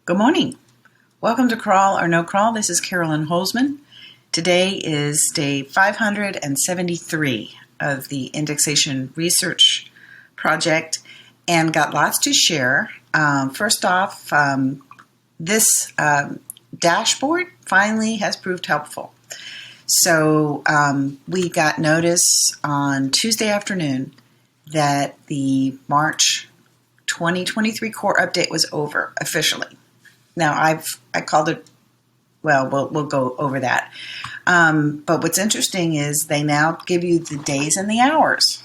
Good morning. Welcome to Crawl or No Crawl. This is Carolyn Holzman. Today is day 573 of the indexation research project and got lots to share. First off, this dashboard finally has proved helpful. So we got notice on Tuesday afternoon that the March 2023 core update was over officially. Now, I called it, well, we'll go over that. But what's interesting is they now give you the days and the hours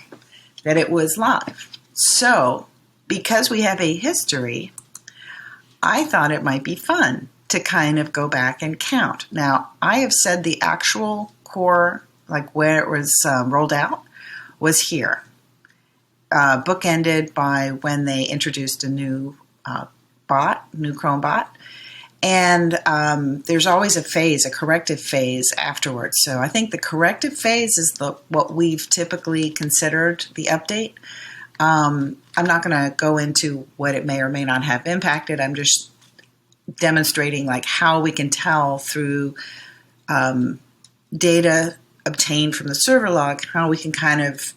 that it was live. So because we have a history, I thought it might be fun to kind of go back and count. Now, I have said the actual core, like where it was rolled out, was here. Bookended by when they introduced a new new Chrome bot. And there's always a corrective phase afterwards. So I think the corrective phase is what we've typically considered the update. I'm not going to go into what it may or may not have impacted. I'm just demonstrating like how we can tell through data obtained from the server log, how we can kind of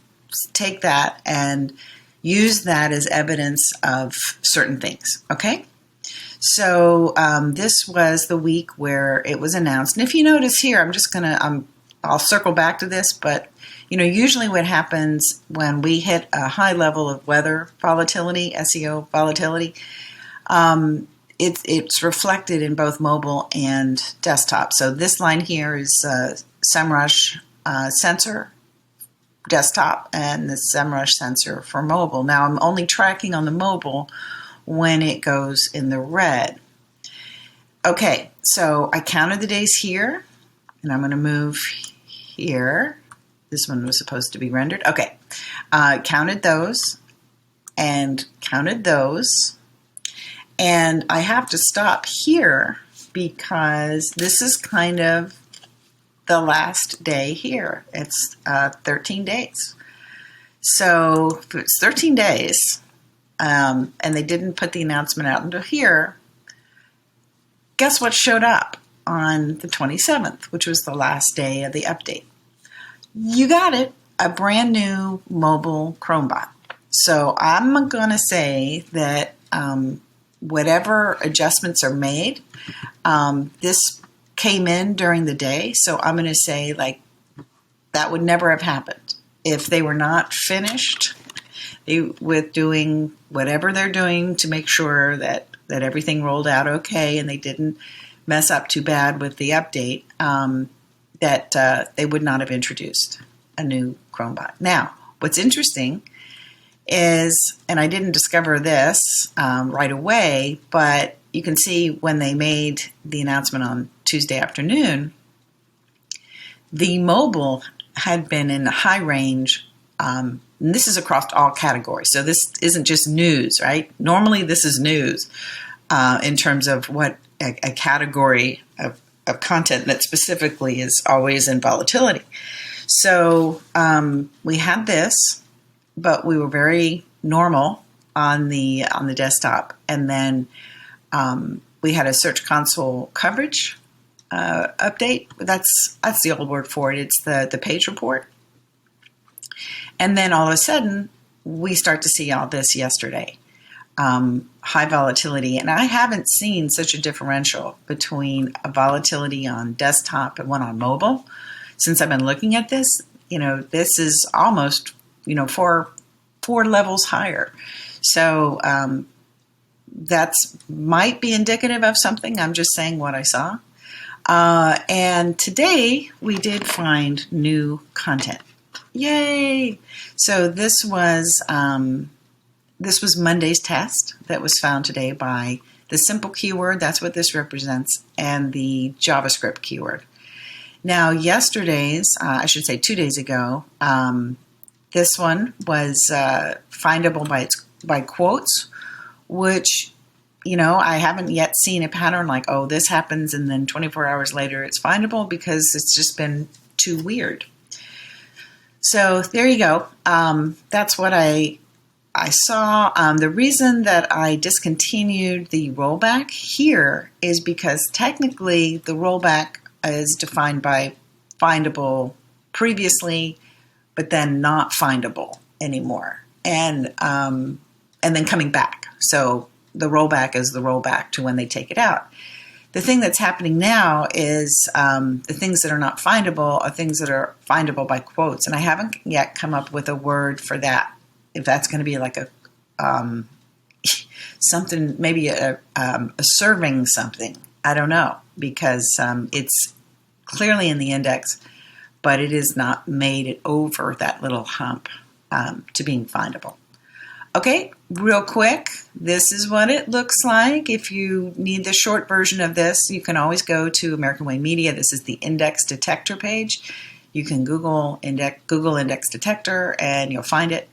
take that and use that as evidence of certain things, okay? So this was the week where it was announced. And if you notice here, I'll circle back to this, but usually what happens when we hit a high level of weather volatility, SEO volatility, it's reflected in both mobile and desktop. So this line here is SEMrush sensor desktop and the SEMrush sensor for mobile. Now I'm only tracking on the mobile when it goes in the red. Okay, so I counted the days here, and I'm going to move here. This one was supposed to be rendered. Okay, counted those, and counted those. And I have to stop here because this is kind of the last day here. It's 13 days. So if it's 13 days, and they didn't put the announcement out until here, guess what showed up on the 27th, which was the last day of the update? You got it, a brand new mobile Chrome bot. So I'm going to say that whatever adjustments are made, this came in during the day. So I'm going to say like that would never have happened if they were not finished with doing whatever they're doing to make sure that everything rolled out okay and they didn't mess up too bad with the update, that they would not have introduced a new Chrome bot. Now, what's interesting is, and I didn't discover this right away, but you can see when they made the announcement on Tuesday afternoon, the mobile had been in the high range. And this is across all categories. So this isn't just news, right? Normally this is news in terms of what a category of content that specifically is always in volatility. So we had this, but we were very normal on the desktop. And then we had a Search Console coverage update. That's the old word for it. It's the page report. And then all of a sudden, we start to see all this yesterday, high volatility. And I haven't seen such a differential between a volatility on desktop and one on mobile since I've been looking at this. This is almost, four levels higher. So that's might be indicative of something. I'm just saying what I saw. And today, we did find new content. Yay! So this was Monday's test that was found today by the simple keyword. That's what this represents, and the JavaScript keyword. Now, yesterday's, I should say 2 days ago, this one was findable by quotes, which I haven't yet seen a pattern like, oh, this happens and then 24 hours later it's findable, because it's just been too weird. So there you go. That's what I I saw the reason that I discontinued the rollback here is because technically the rollback is defined by findable previously, but then not findable anymore, and then coming back. So the rollback is the rollback to when they take it out. The thing that's happening now is the things that are not findable are things that are findable by quotes, and I haven't yet come up with a word for that. If that's going to be like a something, maybe a serving something, I don't know, because it's clearly in the index, but it has not made it over that little hump to being findable. Okay, real quick, this is what it looks like. If you need the short version of this, you can always go to American Way Media. This is the index detector page. You can Google index detector and you'll find it.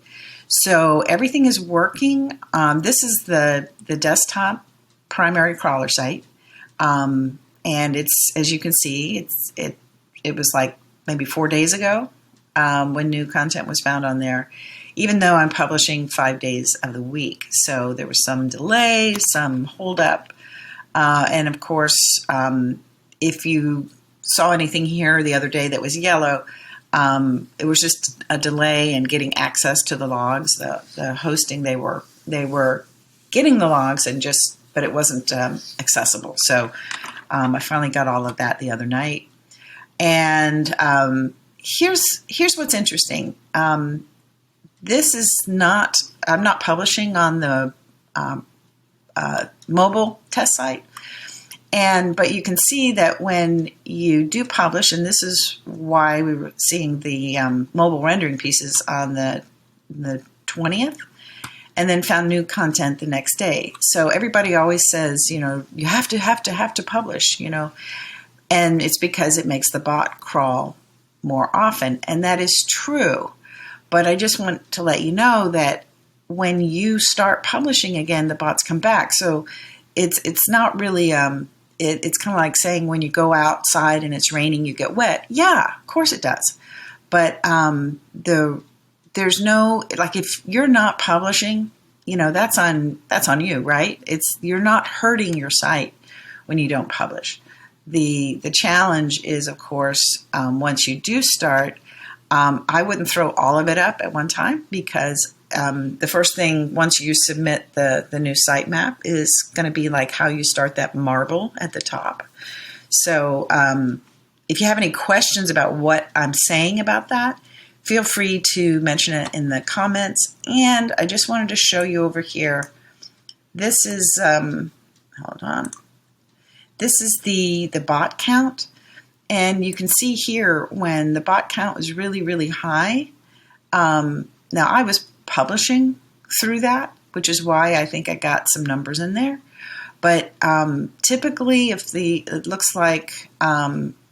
So everything is working. This is the desktop primary crawler site. And it's, as you can see, it was like maybe 4 days ago when new content was found on there, even though I'm publishing 5 days of the week. So there was some delay, some holdup. And of course, if you saw anything here the other day that was yellow, it was just a delay in getting access to the logs. The hosting, they were getting the logs but it wasn't accessible. So I finally got all of that the other night. And here's what's interesting. This is not, I'm not publishing on the mobile test site. But you can see that when you do publish, and this is why we were seeing the mobile rendering pieces on the 20th, and then found new content the next day. So everybody always says, you have to publish, and it's because it makes the bot crawl more often, and that is true. But I just want to let you know that when you start publishing again, the bots come back. So it's not really it's kind of like saying when you go outside and it's raining, you get wet. Yeah, of course it does. But there's no, like, if you're not publishing, that's on you, right? You're not hurting your site when you don't publish. The challenge is, of course, once you do start, I wouldn't throw all of it up at one time, because the first thing, once you submit the new sitemap, is going to be like how you start that marble at the top. So if you have any questions about what I'm saying about that, feel free to mention it in the comments. And I just wanted to show you over here. This is, hold on. This is the bot count. And you can see here when the bot count was really, really high. Now, I was publishing through that, which is why I think I got some numbers in there. But typically, it looks like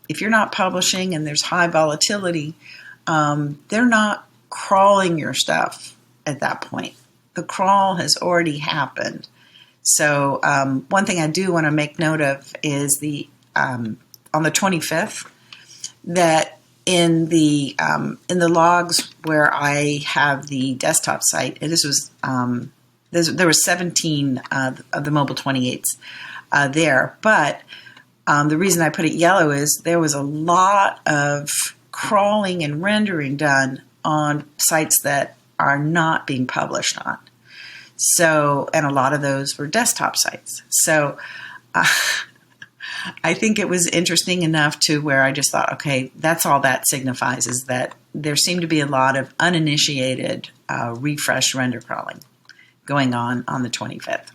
if you're not publishing and there's high volatility, they're not crawling your stuff at that point. The crawl has already happened. So one thing I do want to make note of is on the 25th, that in the logs where I have the desktop site, and this was there were 17 of the mobile 28s there, but the reason I put it yellow is there was a lot of crawling and rendering done on sites that are not being published on. So, and a lot of those were desktop sites. So I think it was interesting enough to where I just thought, okay, that's all that signifies, is that there seemed to be a lot of uninitiated refresh render crawling going on the 25th.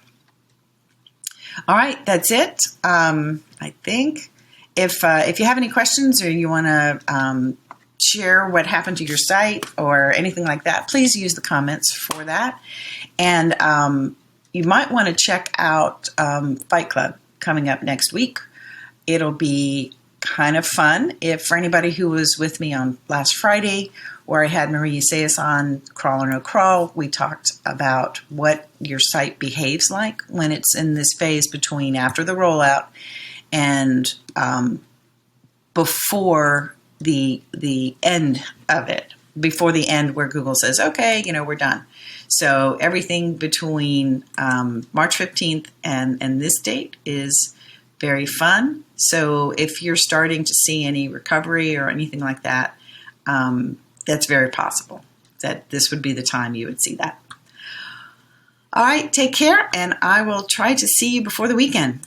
All right, that's it. I think if you have any questions or you want to share what happened to your site or anything like that, please use the comments for that. And you might want to check out Fight Club coming up next week. It'll be kind of fun. For anybody who was with me on last Friday, where I had Marie Sayas on Crawl or No Crawl, we talked about what your site behaves like when it's in this phase between after the rollout and before the end of it, before the end where Google says, okay, we're done. So everything between March 15th and this date is very fun. So if you're starting to see any recovery or anything like that, that's very possible that this would be the time you would see that. All right, take care, and I will try to see you before the weekend.